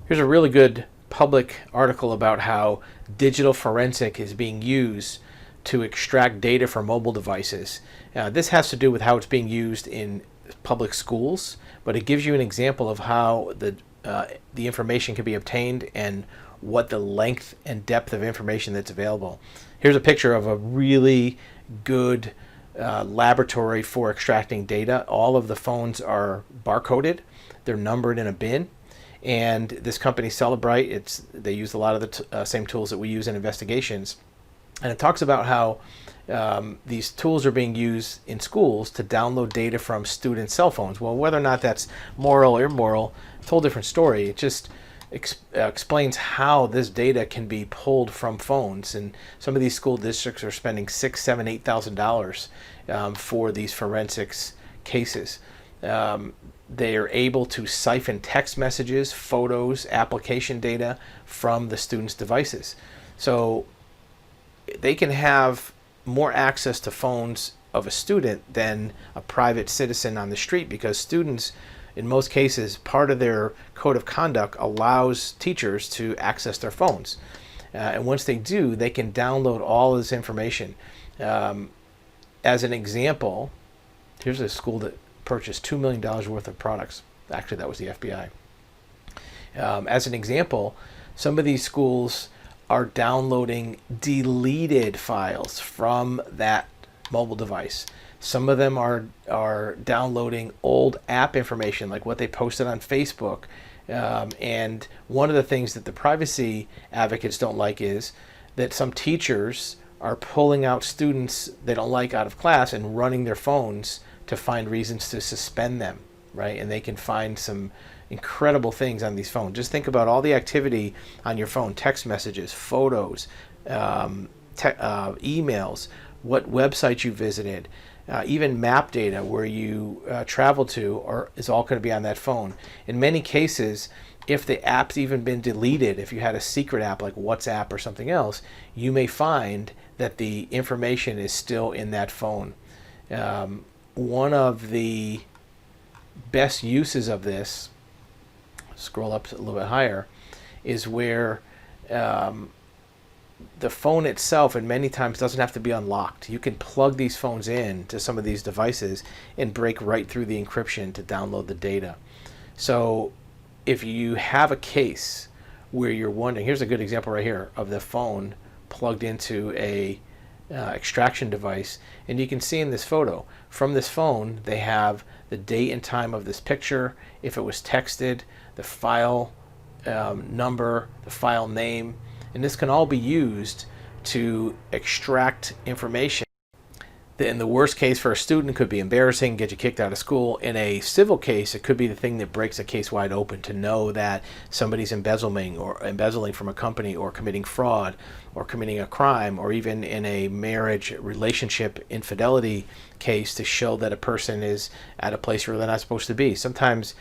Here's a really good public article about how digital forensic is being used to extract data from mobile devices. This has to do with how it's being used in public schools, but it gives you an example of how the information can be obtained and what the length and depth of information that's available. Here's a picture of a really good laboratory for extracting data. All of the phones are barcoded. They're numbered in a bin. And this company, Celebrite, they use a lot of the same tools that we use in investigations. And it talks about how these tools are being used in schools to download data from students' cell phones. Well, whether or not that's moral or immoral, it's a whole different story. It just explains how this data can be pulled from phones. And some of these school districts are spending $6,000, $7,000, $8,000 for these forensics cases. They are able to siphon text messages, photos, application data from the students' devices. So they can have more access to phones of a student than a private citizen on the street, because students, in most cases, part of their code of conduct allows teachers to access their phones. And once they do, they can download all this information. As an example, here's a school that purchased $2 million worth of products. Actually, that was the FBI. As an example, some of these schools are downloading deleted files from that mobile device. Some of them are downloading old app information, like what they posted on Facebook. And one of the things that the privacy advocates don't like is that some teachers are pulling out students they don't like out of class and running their phones to find reasons to suspend them, right? And they can find some incredible things on these phones. Just think about all the activity on your phone: text messages, photos, emails, what websites you visited, even map data where you travel to is all going to be on that phone. In many cases, if the app's even been deleted, if you had a secret app like WhatsApp or something else, you may find that the information is still in that phone. One of the best uses of this, scroll up a little bit higher, is where the phone itself, and many times, doesn't have to be unlocked. You can plug these phones in to some of these devices and break right through the encryption to download the data. So if you have a case where you're wondering, here's a good example right here of the phone plugged into a extraction device, and you can see in this photo, from this phone, they have the date and time of this picture, if it was texted, the file number, the file name, and this can all be used to extract information. In the worst case for a student, it could be embarrassing, get you kicked out of school. In a civil case, it could be the thing that breaks a case wide open, to know that somebody's embezzling from a company, or committing fraud, or committing a crime, or even in a marriage relationship infidelity case, to show that a person is at a place where they're not supposed to be. Sometimes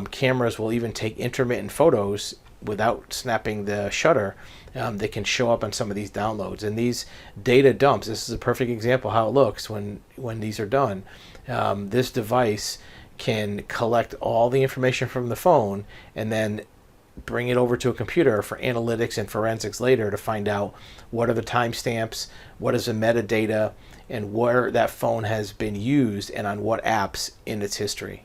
cameras will even take intermittent photos without snapping the shutter. They can show up on some of these downloads, and these data dumps, this is a perfect example how it looks when these are done. This device can collect all the information from the phone and then bring it over to a computer for analytics and forensics later, to find out what are the timestamps, what is the metadata, and where that phone has been used and on what apps in its history.